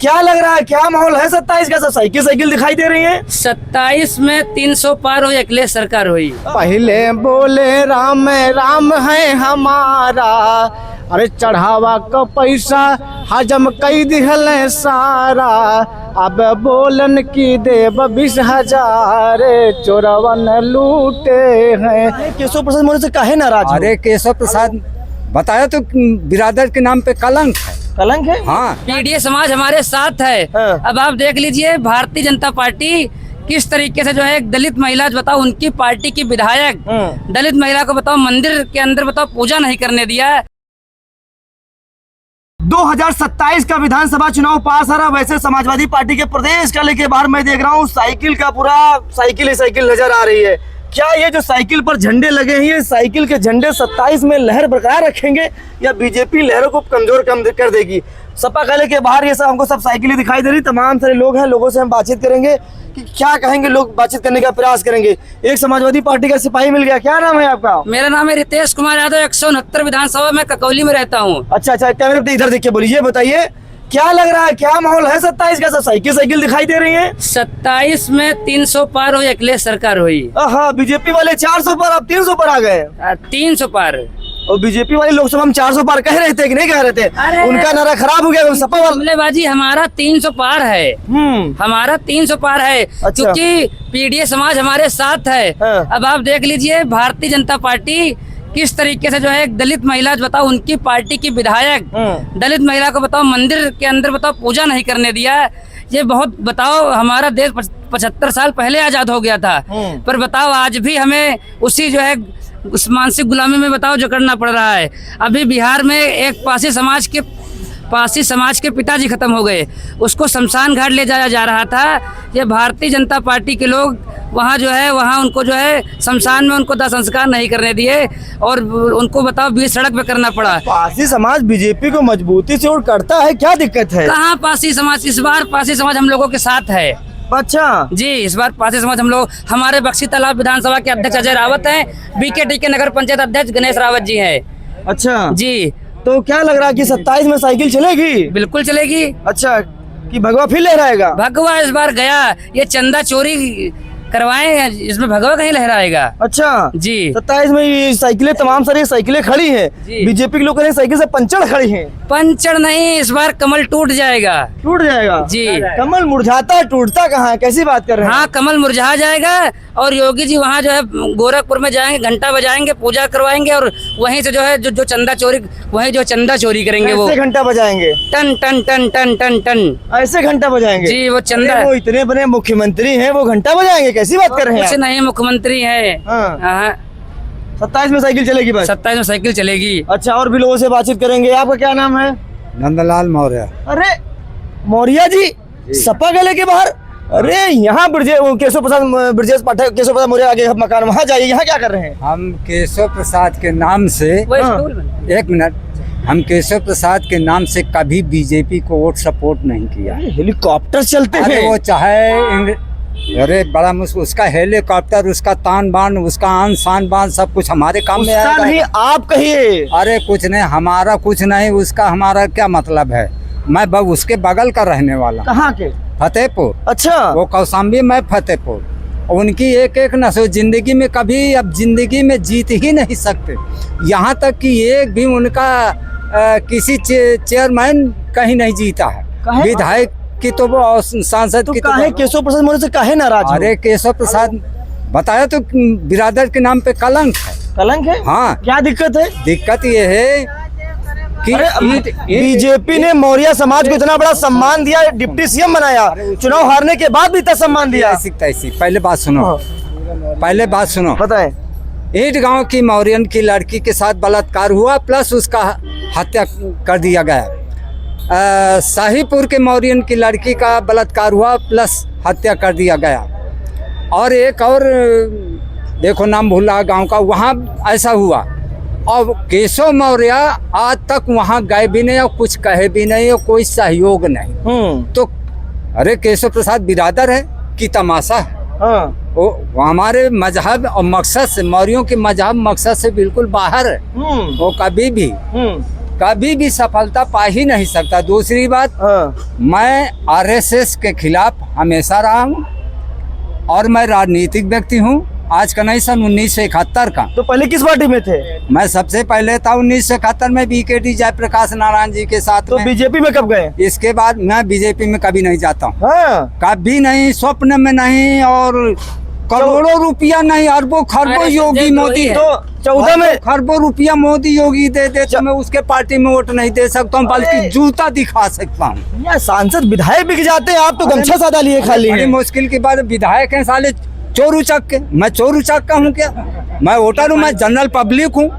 क्या लग रहा है, क्या माहौल है 27 का? सब साइकिल साइकिल दिखाई दे रही है। 27 में 300 पार हुई, अखिलेश सरकार हुई। पहले बोले राम राम है हमारा, अरे चढ़ावा का पैसा हजम कई दिहल सारा, अब बोलन की देव 20,000 चोरवन लूटे हैं। केशव प्रसाद मौर्य से काहे नाराज हो? अरे केशव प्रसाद बताया तो बिरादर के नाम पे कलंक है। कलंक है? हाँ, पीडीए समाज हमारे साथ है। हाँ। अब आप देख लीजिए भारतीय जनता पार्टी किस तरीके से जो है एक दलित महिला, बताओ उनकी पार्टी की विधायक दलित महिला को बताओ मंदिर के अंदर बताओ पूजा नहीं करने दिया। 2027 का विधानसभा चुनाव पास आ रहा। वैसे समाजवादी पार्टी के प्रदेश का लेके बाहर मैं देख रहा हूँ साइकिल का पूरा साइकिल ही साइकिल नजर आ रही है। क्या ये जो साइकिल पर झंडे लगे हैं, ये साइकिल के झंडे 27 में लहर बरकरार रखेंगे या बीजेपी लहरों को कमजोर कम कर देगी? सपा काले के बाहर ये सब हमको सब साइकिलें दिखाई दे रही। तमाम सारे लोग हैं, लोगों से हम बातचीत करेंगे कि क्या कहेंगे, लोग बातचीत करने का प्रयास करेंगे। एक समाजवादी पार्टी का सिपाही मिल गया। क्या नाम है आपका? मेरा नाम है रितेश कुमार यादव, 169 विधानसभा में ककौली में रहता हूँ। अच्छा, कैमरे पे इधर देख के बोलिए। बताइए क्या लग रहा है, क्या माहौल है 27 का? सब साइकिल साइकिल दिखाई दे रही है। 27 में 300 पार हुई, अखिलेश सरकार हुई। हाँ, बीजेपी वाले 400 पर, अब 300 पर आ गए। 300 पार। और बीजेपी वाले लोकसभा में 400 पार कह रहे थे कि नहीं कह रहे थे? अरे उनका नारा खराब हो गया। सपा वाले हमलेबाजी, हमारा 300 पार है। हमारा 300 पार है। अच्छा। क्योंकि पीडीए समाज हमारे साथ है। हाँ। अब आप देख लीजिए भारतीय जनता पार्टी किस तरीके से जो है एक दलित महिला, बताओ उनकी पार्टी की विधायक दलित महिला को बताओ मंदिर के अंदर बताओ पूजा नहीं करने दिया। ये बहुत बताओ, हमारा देश 75 साल पहले आजाद हो गया था, पर बताओ आज भी हमें उसी जो है उस मानसिक गुलामी में बताओ जो करना पड़ रहा है। अभी बिहार में एक पासी समाज के पिताजी खत्म हो गए, उसको शमशान घाट ले जाया जा रहा था। ये भारतीय जनता पार्टी के लोग वहाँ जो है वहाँ उनको जो है शमशान में उनको दाह संस्कार नहीं करने दिए और उनको बताओ बीच सड़क पे करना पड़ा। पासी समाज बीजेपी को मजबूती से और करता है, क्या दिक्कत है? कहाँ पासी समाज? इस बार पासी समाज हम लोगों के साथ है। अच्छा जी, इस बार पासी समाज हम लोग, हमारे बक्सी तालाब विधानसभा के अध्यक्ष अजय रावत हैं, बीकेटी के नगर पंचायत अध्यक्ष गणेश रावत जी हैं। अच्छा जी, तो क्या लग रहा है कि 27 में साइकिल चलेगी? बिल्कुल चलेगी। अच्छा, कि भगवा फिर लहराएगा? भगवा इस बार गया, ये चंदा चोरी करवाए, इसमें भगवा कहीं लहराएगा। अच्छा जी, 27 में ये साइकिलें, तमाम सारी साइकिलें खड़ी हैं। जी। बीजेपी के लोग कह रहे हैं साइकिल से पंचर खड़ी हैं। पंचर नहीं, इस बार कमल टूट जाएगा। टूट जाएगा? जी। कमल मुरझाता टूटता कहाँ है? कैसी बात कर रहे हैं? हाँ, कमल मुरझा जाएगा और योगी जी वहाँ जो है गोरखपुर में जाएंगे, घंटा बजाएंगे, पूजा करवाएंगे और वहीं से जो है जो चंदा चोरी, वहीं जो चंदा चोरी करेंगे वो ऐसे घंटा बजाएंगे? टन टन टन टन टन टन ऐसे घंटा बजाएंगे? जी, वो चंदा। अरे वो इतने बड़े मुख्यमंत्री हैं, वो घंटा बजाएंगे? कैसी बात कर रहे हैं? कुछ नहीं, मुख्यमंत्री है। हाँ। 27 में साइकिल चलेगी बस? 27 में साइकिल चलेगी। अच्छा, और भी लोगों से बातचीत करेंगे। आपका क्या नाम है? नंदलाल मौर्य। अरे मौर्य जी, सपा गले के बाहर? अरे यहाँ केशव प्रसाद ब्रजेश पाठक, केशव प्रसाद मौर्य आगे मकान, वहाँ जाइए। यहाँ क्या कर रहे हैं? हम केशव प्रसाद के नाम से, एक मिनट, हम केशव प्रसाद के नाम से कभी बीजेपी को वोट सपोर्ट नहीं किया। हेलीकॉप्टर चलते अरे हैं। वो चाहे अरे बड़ा मुश्किल, उसका हेलीकॉप्टर, उसका तान बान, उसका आन शान बान सब कुछ हमारे काम में उसका आएगा। नहीं, आप कहिए। अरे कुछ नहीं, हमारा कुछ नहीं, उसका हमारा क्या मतलब है? मैं उसके बगल का रहने वाला। कहाँ के? फतेहपुर। अच्छा। वो कौशाम्बी, मैं फतेहपुर। उनकी एक एक नस्ल जिंदगी में कभी अब जिंदगी में जीत ही नहीं सकते। यहाँ तक कि एक भी उनका किसी चेयरमैन कहीं नहीं जीता है। विधायक की तो वो सांसद तो की काहे केशव प्रसाद मौर्य से काहे नाराज हो? अरे केशव प्रसाद बताया तो बिरादर के नाम पे कलंक है। कलंक है? हाँ। क्या दिक्कत है? दिक्कत ये है कि बीजेपी ने मौर्य समाज को इतना बड़ा सम्मान दिया, डिप्टी सीएम बनाया, चुनाव हारने के बाद भी इतना सम्मान दिया। ऐसी पहले बात सुनो, बताएं। ईट गांव की मौर्यन की लड़की के साथ बलात्कार हुआ, प्लस उसका हत्या कर दिया गया। शाहीपुर के मौर्यन की लड़की का बलात्कार हुआ, प्लस हत्या कर दिया गया। और एक और देखो नाम भूला गांव का, वहाँ ऐसा हुआ। और केशव मौर्य आज तक वहाँ गए भी नहीं और कुछ कहे भी नहीं और कोई सहयोग नहीं। तो अरे केशव प्रसाद बिरादर है कि तमाशा है? वो हमारे मजहब और मकसद से, मौर्यों के मजहब मकसद से बिल्कुल बाहर है। वो कभी भी कभी भी सफलता पा ही नहीं सकता। दूसरी बात, हाँ। मैं आरएसएस के खिलाफ हमेशा रहा हूँ और मैं राजनीतिक व्यक्ति हूँ। आज का नहीं, सन 1971 का। तो पहले किस पार्टी में थे? मैं सबसे पहले था 1971 में बीकेटी जयप्रकाश नारायण जी के साथ तो में। बीजेपी में कब गए? इसके बाद मैं बीजेपी में कभी नहीं जाता हूँ, हाँ। कभी नहीं, स्वप्न में नहीं, और करोड़ों रुपया नहीं, अरबों खरबों योगी मोदी तो 14 में खरबों रुपया मोदी योगी दे दे तो मैं उसके पार्टी में वोट नहीं दे सकता हूँ, बल्कि जूता दिखा सकता हूँ। यार सांसद विधायक बिक जाते हैं, आप तो गमछा सादा लिए खाली बड़ी हैं। मुश्किल की बात, विधायक हैं साले चोर उचक के। मैं चोर उचक का हूँ क्या? मैं वोटर हूँ, मैं जनरल पब्लिक हूँ,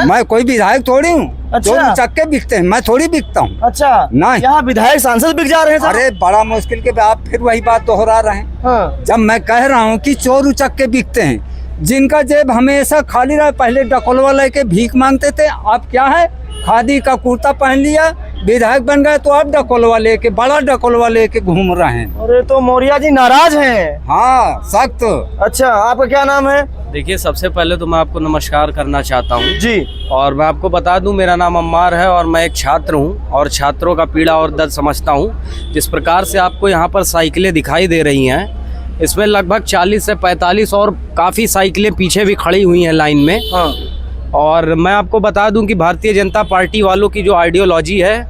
मैं कोई विधायक थोड़ी हूँ। अच्छा। चोर उचक के बिकते हैं, मैं थोड़ी बिकता हूँ। अच्छा, नहीं। यहाँ विधायक सांसद बिक जा रहे हैं साहब। अरे बड़ा मुश्किल के बाद आप फिर वही बात दोहरा रहे हैं। हाँ। जब मैं कह रहा हूँ कि चोर उचक के बिकते हैं, जिनका जेब हमेशा खाली रहा, पहले डकोलवा लेके भीख मांगते थे, अब क्या है, खादी का कुर्ता पहन लिया, विधायक बन गए, तो अब डकोलवा लेके, बड़ा डकोलवा लेके घूम रहे हैं। अरे तो मौर्या जी नाराज हैं। हाँ, सख्त। अच्छा, आपका क्या नाम है? देखिए, सबसे पहले तो मैं आपको नमस्कार करना चाहता हूँ जी। और मैं आपको बता दूं, मेरा नाम अम्मार है और मैं एक छात्र हूँ और छात्रों का पीड़ा और दर्द समझता हूँ। जिस प्रकार से आपको यहाँ पर साइकिलें दिखाई दे रही हैं, इसमें लगभग 40 से 45 और काफ़ी साइकिलें पीछे भी खड़ी हुई हैं लाइन में। हाँ। और मैं आपको बता दूं कि भारतीय जनता पार्टी वालों की जो आइडियोलॉजी है,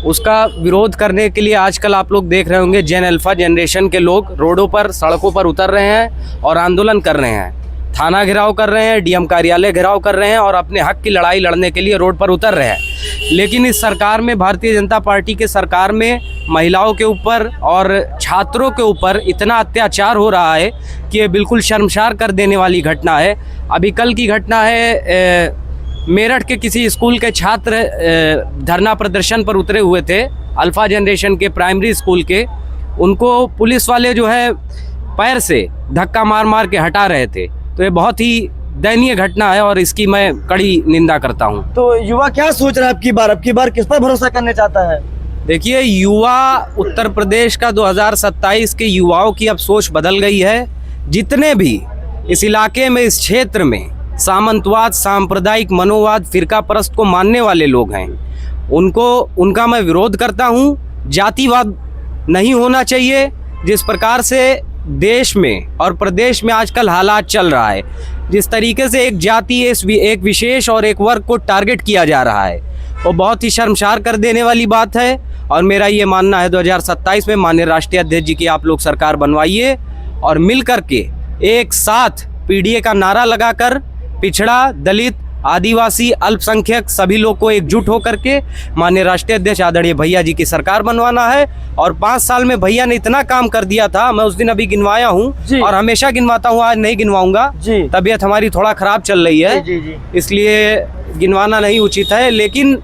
उसका विरोध करने के लिए आजकल आप लोग देख रहे होंगे, जेन अल्फा जनरेशन के लोग रोडों पर, सड़कों पर उतर रहे हैं और आंदोलन कर रहे हैं, थाना घेराव कर रहे हैं, डीएम कार्यालय घेराव कर रहे हैं और अपने हक की लड़ाई लड़ने के लिए रोड पर उतर रहे हैं। लेकिन इस सरकार में, भारतीय जनता पार्टी के सरकार में, महिलाओं के ऊपर और छात्रों के ऊपर इतना अत्याचार हो रहा है कि ये बिल्कुल शर्मसार कर देने वाली घटना है। अभी कल की घटना है, मेरठ के किसी स्कूल के छात्र धरना प्रदर्शन पर उतरे हुए थे, अल्फा जनरेशन के प्राइमरी स्कूल के। उनको पुलिस वाले जो है पैर से धक्का मार मार के हटा रहे थे। तो ये बहुत ही दयनीय घटना है और इसकी मैं कड़ी निंदा करता हूँ। तो युवा क्या सोच रहा है अब की बार किस पर भरोसा करने चाहता है? देखिए, युवा, उत्तर प्रदेश का 2027 के युवाओं की अब सोच बदल गई है। जितने भी इस इलाके में, इस क्षेत्र में सामंतवाद, सांप्रदायिक मनोवाद, फिरका परस्त को मानने वाले लोग हैं, उनका मैं विरोध करता हूँ। जातिवाद नहीं होना चाहिए। जिस प्रकार से देश में और प्रदेश में आजकल हालात चल रहा है, जिस तरीके से एक जाति, एक विशेष और एक वर्ग को टारगेट किया जा रहा है, वो बहुत ही शर्मसार कर देने वाली बात है। और मेरा ये मानना है 2027 में माननीय राष्ट्रीय अध्यक्ष जी की आप लोग सरकार बनवाइए और मिल करके एक साथ पीडीए का नारा लगाकर पिछड़ा, दलित, आदिवासी, अल्पसंख्यक सभी लोग को एकजुट होकर के माननीय राष्ट्रीय अध्यक्ष आदरणीय भैया जी की सरकार बनवाना है। और 5 साल में भैया ने इतना काम कर दिया था, मैं उस दिन अभी गिनवाया हूँ और हमेशा गिनवाता हूँ, आज नहीं गिनवाऊंगा। तबीयत हमारी थोड़ा खराब चल रही है, इसलिए गिनवाना नहीं उचित है। लेकिन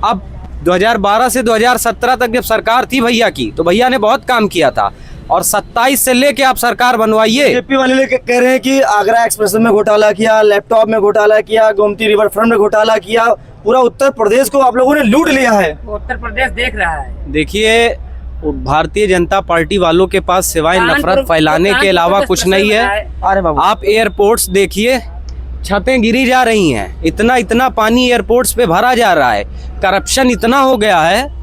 अब 2012 से 2017 तक जब सरकार थी भैया की, तो भैया ने बहुत काम किया था। और 27 से लेके आप सरकार बनवाइए। बीजेपी वाले लोग कह रहे हैं कि आगरा एक्सप्रेस में घोटाला किया, लैपटॉप में घोटाला किया, गोमती रिवर फ्रंट में घोटाला किया, पूरा उत्तर प्रदेश को आप लोगों ने लूट लिया है। उत्तर प्रदेश देख रहा है। देखिए, भारतीय जनता पार्टी वालों के पास सिवाय नफरत फैलाने के अलावा कुछ नहीं है। अरे बाबू, आप एयरपोर्ट्स देखिए, छतें गिरी जा रही हैं, इतना पानी एयरपोर्ट्स पे भरा जा रहा है। करप्शन इतना हो गया है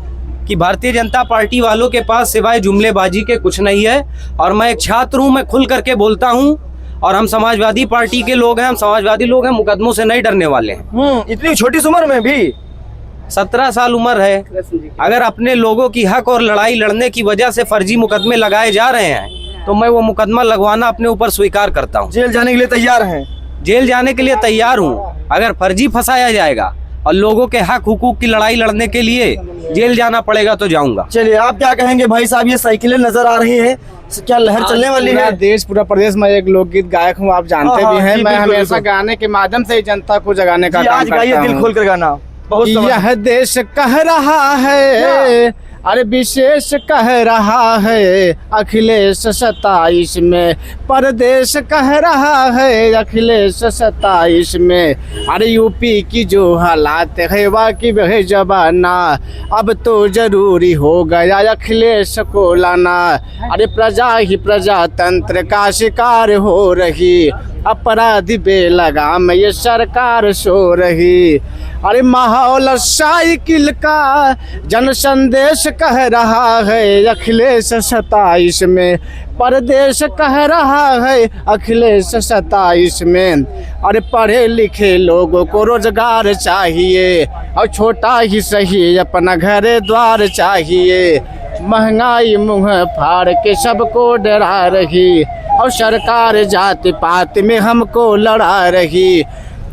कि भारतीय जनता पार्टी वालों के पास सिवाय जुमलेबाजी के कुछ नहीं है। और मैं एक छात्र हूँ, मैं खुल करके बोलता हूँ। और हम समाजवादी पार्टी के लोग हैं, हम समाजवादी लोग हैं, मुकदमों से नहीं डरने वाले हैं। इतनी छोटी उम्र में भी 17 साल उम्र है। अगर अपने लोगों की हक और लड़ाई लड़ने की वजह से फर्जी मुकदमे लगाए जा रहे हैं, तो मैं वो मुकदमा लगवाना अपने ऊपर स्वीकार करता हूँ। जेल जाने के लिए तैयार हैं? जेल जाने के लिए तैयार हूँ। अगर फर्जी फंसाया जाएगा और लोगों के हक हुकूक की लड़ाई लड़ने के लिए जेल जाना पड़ेगा तो जाऊंगा। चलिए, आप क्या कहेंगे भाई साहब? ये साइकिलें नजर आ रही है, क्या लहर चलने वाली है? देश, पूरा प्रदेश में एक लोकगीत गायक हूँ, आप जानते भी हैं। मैं हमेशा गाने के माध्यम से जनता को जगाने का काम करता हूँ। दिल खोल कर गाना। यह देश कह रहा है, अरे विशेष कह रहा है अखिलेश 27 में, परदेश कह रहा है अखिलेश 27 में। अरे यूपी की जो हालात है वाकिफ है जबाना, अब तो जरूरी हो गया अखिलेश को लाना। अरे प्रजा ही प्रजातंत्र का शिकार हो रही, अपराधी बेलगाम ये सरकार सो रही। अरे माहौल साइकिल का जन संदेश कह रहा है अखिलेश 27 में, परदेश कह रहा है अखिलेश 27 में। अरे पढ़े लिखे लोगों को रोजगार चाहिए और छोटा ही सही अपना घर द्वार चाहिए। महंगाई मुँह फाड़ के सबको डरा रही और सरकार जाति पात में हमको लड़ा रही।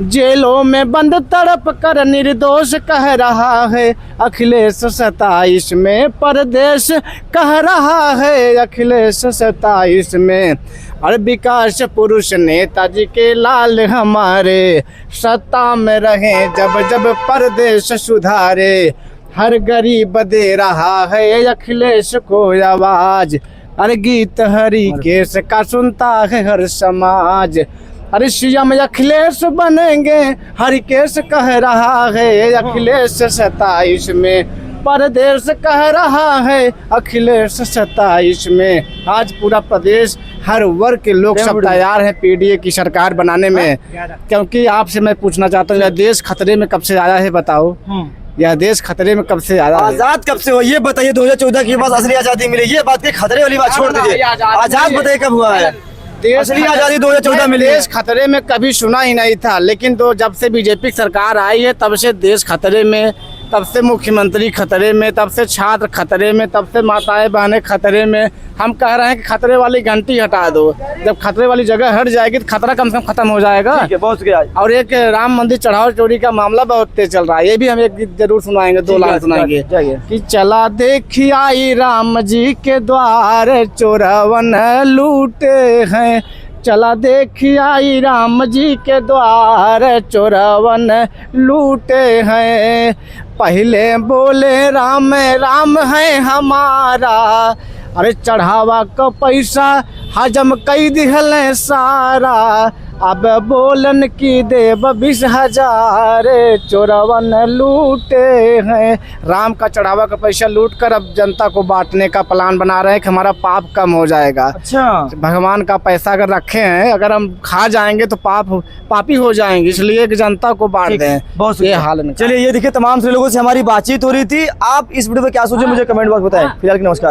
जेलों में बंद तड़प कर निर्दोष कह रहा है अखिलेश 27 में, परदेश कह रहा है अखिलेश 27 में। और विकास पुरुष नेताजी के लाल हमारे सत्ता में रहे जब जब परदेश सुधारे। हर गरीब दे रहा है अखिलेश को आवाज, अरे गीत हरि केश का सुनता है हर समाज। अरे सीएम अखिलेश बनेंगे हरिकेश कह रहा है अखिलेश 27 में, परदेश कह रहा है अखिलेश 27 में। आज पूरा प्रदेश हर वर्ग के लोग सब तैयार हैं पीडीए की सरकार बनाने में। क्योंकि आपसे मैं पूछना चाहता हूँ, यह देश खतरे में कब से आया है बताओ? यह देश खतरे में कब से आया है? आजाद कब से हो ये बताइए। 2014 के बाद असली आजादी मिली, ये बात के खतरे वाली बात छोड़ दीजिए। आजाद बताइए कब हुआ है? असली आजादी 2014 मिली। देश खतरे में कभी सुना ही नहीं था, लेकिन जब से बीजेपी सरकार आई है तब से देश खतरे में, तब से मुख्यमंत्री खतरे में, तब से छात्र खतरे में, तब से माताएं बहनें खतरे में। हम कह रहे हैं कि खतरे वाली घंटी हटा दो। जब खतरे वाली जगह हट जाएगी तो खतरा कम से कम खत्म हो जाएगा। ठीक है, बहुत शुक्रिया। और एक राम मंदिर चढ़ाव चोरी का मामला बहुत तेज चल रहा है, ये भी हम एक गीत जरूर सुनाएंगे, 2 लाइन सुनाएंगे कि चला देखी आई राम जी के द्वार चोरवन लूटे हैं। चला देखी आई राम जी के द्वार चोरवन लूटे हैं। पहले बोले राम राम है हमारा, अरे चढ़ावा का पैसा हजम कई दिहल सारा। अब बोलन की देव 20,000 चोरवन लूटे हैं। राम का चढ़ावा का पैसा लूट कर अब जनता को बांटने का प्लान बना रहे हैं कि हमारा पाप कम हो जाएगा। अच्छा, भगवान का पैसा अगर रखे हैं, अगर हम खा जाएंगे तो पापी हो जाएंगे, इसलिए कि जनता को बांट दें। बहुत ये हाल में चलिए, ये देखिए तमाम से लोगों से हमारी बातचीत हो रही थी। आप इस वीडियो पे क्या सोचे मुझे कमेंट बॉक्स बताएं। फिलहाल नमस्कार।